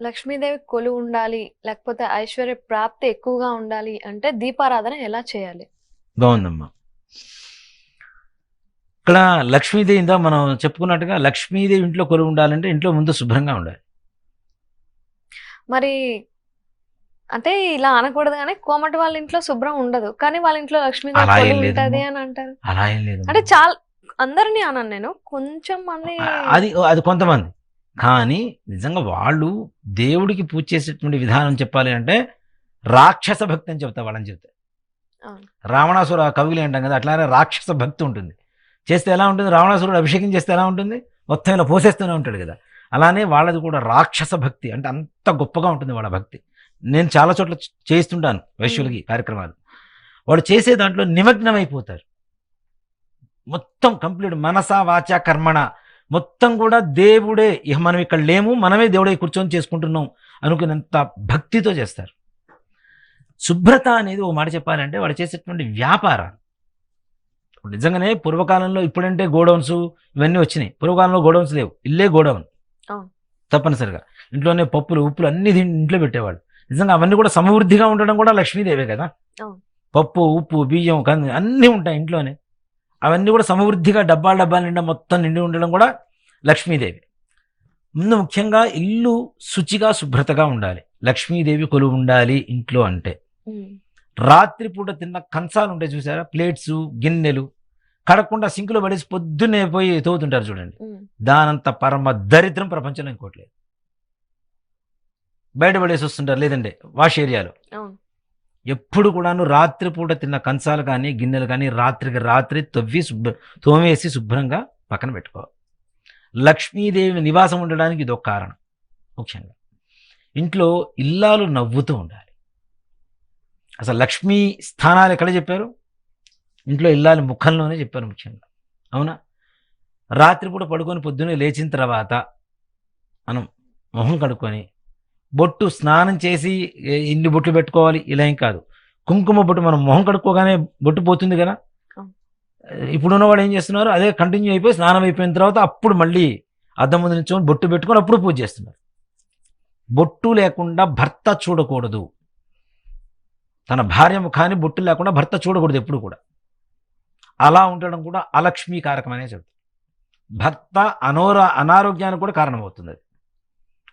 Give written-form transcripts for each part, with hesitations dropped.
లక్ష్మీదేవి కొలువు ఉండాలి, లేకపోతే ఐశ్వర్య ప్రాప్తి ఎక్కువగా ఉండాలి అంటే దీపారాధన ఎలా చేయాలి? బాగుందమ్మా. ఇక్కడ లక్ష్మీదేవి ఇందా మనం చెప్పుకున్నట్టుగా లక్ష్మీదేవి ఇంట్లో కొలువు ఉండాలంటే ఇంట్లో ముందు శుభ్రంగా ఉండాలి. మరి అంటే ఇలా అనకూడదు గానీ, కోమటి వాళ్ళ ఇంట్లో శుభ్రం ఉండదు. కానీ వాళ్ళ ఇంట్లో లక్ష్మీదేవి అలా ఏం కొలువు ఉంటది లేదమ్మా. అని అంటారు. అలా ఏం అంటే లేదమ్మా. అందరిని అనను నేను. కొంచెం మంది అది అది కొంతమంది. కానీ నిజంగా వాళ్ళు దేవుడికి పూజ చేసేటువంటి విధానం చెప్పాలి అంటే రాక్షస భక్తి అని చెప్తా వాళ్ళని చెప్తే. అవును. రావణాసుర కవిగులు అంటాం కదా, అట్లానే రాక్షస భక్తి ఉంటుంది. చేస్తే ఎలా ఉంటుంది? రావణాసురుడు అభిషేకం చేస్తే ఎలా ఉంటుంది? మొత్తం ఇలా పోసేస్తూనే ఉంటాడు కదా. అలానే వాళ్ళది కూడా రాక్షస భక్తి, అంటే అంత గొప్పగా ఉంటుంది వాళ్ళ భక్తి. నేను చాలా చోట్ల చేస్తుంటాను వైశ్యులకి కార్యక్రమాలు. వాళ్ళు చేసే దాంట్లో నిమగ్నం అయిపోతారు. మొత్తం కంప్లీట్ మనస వాచ కర్మణ మొత్తం కూడా దేవుడే. ఇక మనం ఇక్కడ లేము, మనమే దేవుడే కూర్చొని చేసుకుంటున్నాం అనుకున్నంత భక్తితో చేస్తారు. శుభ్రత అనేది ఒక మాట చెప్పాలంటే వాళ్ళు చేసేటువంటి వ్యాపారాలు. నిజంగానే పూర్వకాలంలో ఇప్పుడంటే గోడౌన్స్ ఇవన్నీ వచ్చినాయి. పూర్వకాలంలో గోడౌన్స్ లేవు, ఇల్లే గోడౌన్. అవును. తప్పనిసరిగా ఇంట్లోనే పప్పులు ఉప్పులు అన్ని ఇంట్లో పెట్టేవాళ్ళు. నిజంగా అవన్నీ కూడా సమృద్ధిగా ఉండడం కూడా లక్ష్మీదేవే కదా. అవును. పప్పు ఉప్పు బియ్యం కంది అన్నీ ఉంటాయి ఇంట్లోనే. అవన్నీ కూడా సమృద్ధిగా డబ్బాల నిండా మొత్తం నిండి ఉండడం కూడా లక్ష్మీదేవి. ముందు ముఖ్యంగా ఇల్లు శుచిగా శుభ్రతగా ఉండాలి. లక్ష్మీదేవి కొలువు ఉండాలి ఇంట్లో అంటే. ఉమ్. రాత్రిపూట తిన్న కంచాలు ఉంటాయి చూసారా, ప్లేట్స్ గిన్నెలు కడకుండా సింకులో పడేసి పొద్దున్నే పోయి తోగుతుంటారు చూడండి. ఉమ్. దానంత పరమ దరిద్రం ప్రపంచంలో ఇంకోట్లేదు. బయట పడేసి వస్తుంటారు, లేదంటే వాష్ ఏరియాలో. అవును. ఎప్పుడు కూడాను రాత్రిపూట తిన్న కంచాలు కానీ గిన్నెలు కానీ రాత్రికి రాత్రి తోమేసి శుభ్రంగా పక్కన పెట్టుకోవాలి. లక్ష్మీదేవి నివాసం ఉండడానికి ఇదొక కారణం. ముఖ్యంగా ఇంట్లో ఇల్లాలు నవ్వుతూ ఉండాలి. అసలు లక్ష్మీ స్థానాలు ఎక్కడ చెప్పారు? ఇంట్లో ఇల్లాలు ముఖంలోనే చెప్పారు ముఖ్యంగా. అవునా? రాత్రిపూట పడుకొని పొద్దున్నే లేచిన తర్వాత మనం మొహం కడుక్కొని బొట్టు స్నానం చేసి ఇన్ని బొట్లు పెట్టుకోవాలి ఇలా ఏం కాదు. కుంకుమ బొట్టు మనం మొహం కడుక్కోగానే బొట్టు పోతుంది కదా. ఇప్పుడున్న వాళ్ళు ఏం చేస్తున్నారు, అదే కంటిన్యూ అయిపోయి స్నానం అయిపోయిన తర్వాత అప్పుడు మళ్ళీ అద్దం ముందు నుంచి బొట్టు పెట్టుకొని అప్పుడు పూజ చేస్తున్నారు. బొట్టు లేకుండా భర్త చూడకూడదు. తన భార్య ముఖాన్ని బొట్టు లేకుండా భర్త చూడకూడదు ఎప్పుడు కూడా. అలా ఉండడం కూడా అలక్ష్మీకారకం అనే చెప్తారు. భర్త అనారోగ్యానికి కూడా కారణమవుతుంది. అది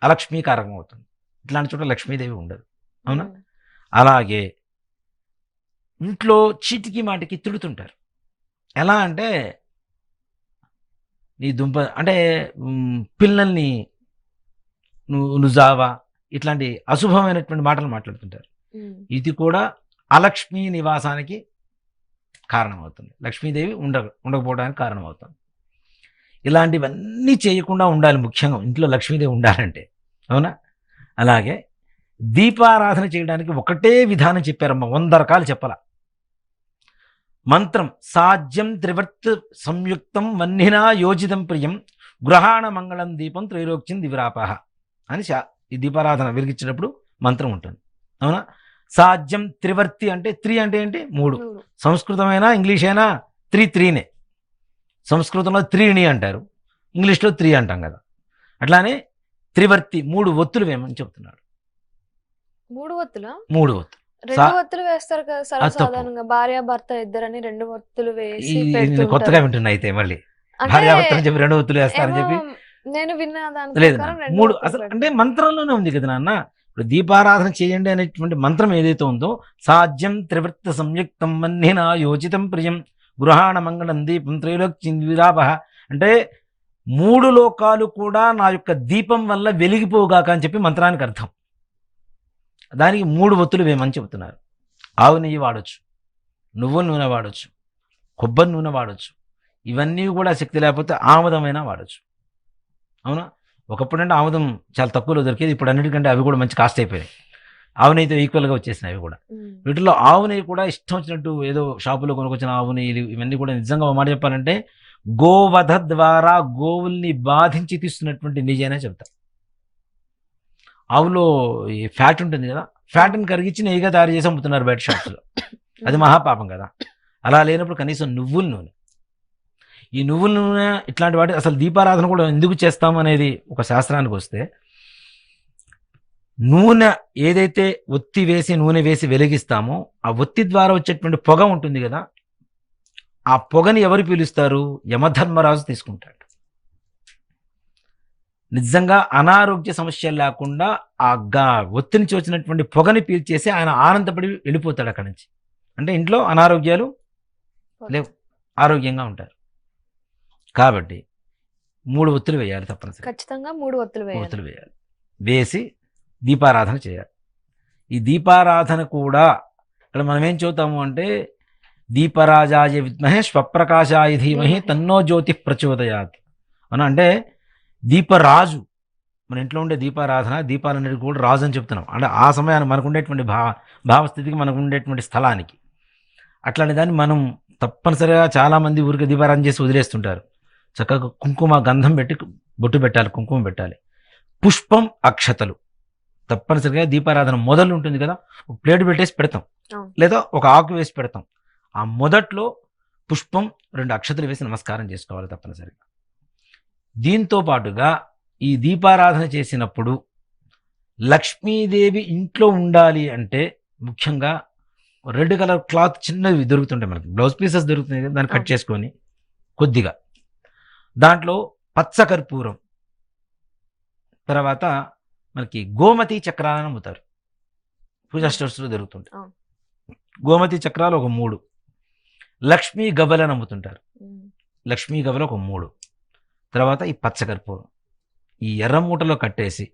అలక్ష్మీకారకం అవుతుంది. ఇట్లాంటి చోట లక్ష్మీదేవి ఉండదు. అవునా? అలాగే ఇంట్లో చీటికి మాటికి తిడుతుంటారు. ఎలా అంటే నీ దుంప అంటే పిల్లల్ని నుజావా ఇట్లాంటి అశుభమైనటువంటి మాటలు మాట్లాడుతుంటారు. ఇది కూడా అలక్ష్మీ నివాసానికి కారణమవుతుంది. లక్ష్మీదేవి ఉండకపోవడానికి కారణమవుతుంది. ఇలాంటివన్నీ చేయకుండా ఉండాలి ముఖ్యంగా ఇంట్లో లక్ష్మీదేవి ఉండాలంటే. అవునా? అలాగే దీపారాధన చేయడానికి ఒకటే విధానం చెప్పారమ్మా, 100 రకాలు చెప్పాల. మంత్రం సాధ్యం త్రివర్త్ సంయుక్తం వన్నినా యోజితం ప్రియం గృహాణ మంగళం దీపం త్రైలోక్యం దివిరాపహ అని ఈ దీపారాధన వెలిగించేటప్పుడు మంత్రం ఉంటుంది. అవునా? సాధ్యం త్రివర్తి అంటే అంటే ఏంటి? 3. సంస్కృతమైనా ఇంగ్లీష్ అయినా త్రీనే. సంస్కృతంలో త్రీని అంటారు, ఇంగ్లీష్లో 3 అంటాం కదా. అట్లానే త్రివర్తి 3 ఒత్తులు వేయమని చెప్తున్నాడు. 3 ఒత్తులా? 3 ఒత్తులు. 2 ఒత్తులు వేస్తారు కదా సర్వసాధారణంగా. భార్య భర్త ఇద్దరని 2 ఒత్తులు వేసి కొత్తగా వింటున్నా అయితే మళ్ళీ భార్యాభర్తలు చెప్పి 2 ఒత్తులు వేస్తారని చెప్పి నేను విన్నా. లేదు 3 అసలు అంటే మంత్రంలోనే ఉంది కదా నాన్న. ఇప్పుడు దీపారాధన చేయండి అనేటువంటి మంత్రం ఏదైతే ఉందో సాధ్యం త్రివృత్త సంయుక్తం మన్నిన యోజితం ప్రియం గృహాణ మంగళం దీపం త్రైలోక్యం దివిరాపహ అంటే 3 లోకాలు కూడా నా యొక్క దీపం వల్ల వెలిగిపోగాక అని చెప్పి మంత్రానికి అర్థం. దానికి 3 ఒత్తులు వేయమని చెబుతున్నారు. ఆవు నెయ్యి వాడచ్చు, నువ్వుల నూనె వాడచ్చు, కొబ్బరి నూనె వాడచ్చు. ఇవన్నీ కూడా శక్తి లేకపోతే ఆముదమైనా వాడచ్చు. అవునా? ఒకప్పుడు అంటే ఆముదం చాలా తక్కువలో దొరికేది. ఇప్పుడు అన్నిటికంటే అవి కూడా మంచి కాస్ట్ అయిపోయాయి. ఆవు నెయ్యితో ఈక్వల్గా వచ్చేసినాయి అవి కూడా. వీటిలో ఆవు నెయ్యి కూడా ఇష్టం వచ్చినట్టు ఏదో షాపులో కొనుకొచ్చిన ఆవు నెయ్యిలు ఇవన్నీ కూడా నిజంగా మాట చెప్పాలంటే గోవధ ద్వారా గోవుల్ని బాధించి తీస్తున్నటువంటి నెయ్యి అనే చెప్తారు. ఆవులో ఈ ఫ్యాట్ ఉంటుంది కదా, ఫ్యాట్ని కరిగించి నెయ్యిగా తయారు చేసి అమ్ముతున్నారు బయట షాప్స్లో. అది మహాపాపం కదా. అలా లేనప్పుడు కనీసం నువ్వుల నూనె, ఈ నువ్వుల నూనె ఇట్లాంటి వాటి అసలు దీపారాధన కూడా ఎందుకు చేస్తాం అనేది ఒక శాస్త్రానికి వస్తే నూనె ఏదైతే ఒత్తి వేసి నూనె వేసి వెలిగిస్తామో ఆ ఒత్తి ద్వారా వచ్చేటువంటి పొగ ఉంటుంది కదా, ఆ పొగని ఎవరు పీలుస్తారు? యమధర్మరాజు తీసుకుంటాడు. నిజంగా అనారోగ్య సమస్యలు లేకుండా ఆ ఒత్తి నుంచి వచ్చినటువంటి పొగని పీల్చేసి ఆయన ఆనందపడి వెళ్ళిపోతాడు అక్కడి నుంచి. అంటే ఇంట్లో అనారోగ్యాలు లేవు, ఆరోగ్యంగా ఉంటారు. కాబట్టి 3 ఒత్తులు వేయాలి తప్పనిసరి. ఖచ్చితంగా 3 ఒత్తులు వేయాలి. ఒత్తులు వేయాలి, వేసి దీపారాధన చేయాలి. ఈ దీపారాధన కూడా ఇక్కడ మనం ఏం చూద్దాము అంటే దీపరాజాయ విద్మహే స్వప్రకాశాయ ధీమహి తన్నో జ్యోతి ప్రచోదయాత్ అని. అంటే దీపరాజు, మన ఇంట్లో ఉండే దీపారాధన, దీపాలన్నిటికీ కూడా రాజు అని చెప్తున్నాం. అంటే ఆ సమయానికి మనకు ఉండేటువంటి భావస్థితికి, మనకు ఉండేటువంటి స్థలానికి. అట్లాంటి దాన్ని మనం తప్పనిసరిగా చాలామంది ఊరికి దీపారాధన చేసి వదిలేస్తుంటారు. చక్కగా కుంకుమ గంధం పెట్టి బొట్టు పెట్టాలి, కుంకుమ పెట్టాలి. పుష్పం, అక్షతలు తప్పనిసరిగా దీపారాధన మొదలు ఉంటుంది కదా, ఒక ప్లేట్ పెట్టేసి పెడతాం, లేదా ఒక ఆకు వేసి పెడతాం. ఆ మొదట్లో పుష్పం 2 అక్షతలు వేసి నమస్కారం చేసుకోవాలి తప్పనిసరిగా. దీంతో పాటుగా ఈ దీపారాధన చేసినప్పుడు లక్ష్మీదేవి ఇంట్లో ఉండాలి అంటే ముఖ్యంగా రెడ్ కలర్ క్లాత్ చిన్నవి దొరుకుతుంటాయి, మనకి బ్లౌజ్ పీసెస్ దొరుకుతున్నాయి కదా, దాన్ని కట్ చేసుకొని కొద్దిగా దాంట్లో పచ్చ కర్పూరం, తర్వాత మనకి గోమతి చక్రాలను అమ్ముతారు, పూజా స్టోర్స్లో దొరుకుతుంటాయి. గోమతి చక్రాలు ఒక 3, లక్ష్మీ గవ్వలను అమ్ముతుంటారు, లక్ష్మీ గవ్వలు ఒక 3, తర్వాత ఈ పచ్చకర్పూరం ఈ ఎర్ర మూటలో కట్టేసి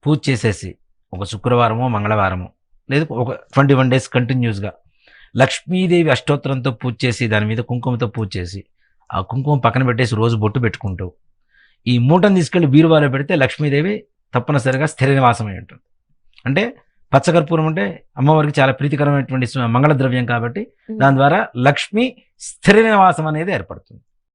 పూజ చేసేసి ఒక శుక్రవారమో మంగళవారమో లేదు ఒక 21 days కంటిన్యూస్గా లక్ష్మీదేవి అష్టోత్తరంతో పూజ చేసి దాని మీద కుంకుమతో పూజ చేసి ఆ కుంకుమ పక్కన పెట్టేసి రోజు బొట్టు పెట్టుకుంటూ ఈ మూటను తీసుకెళ్లి బీరువాలో పెడితే లక్ష్మీదేవి తప్పనిసరిగా స్థిర నివాసమై ఉంటుంది. అంటే పచ్చకర్పూరం అంటే అమ్మవారికి చాలా ప్రీతికరమైనటువంటి మంగళ ద్రవ్యం కాబట్టి దాని ద్వారా లక్ష్మి స్థిర నివాసం అనేది ఏర్పడుతుంది.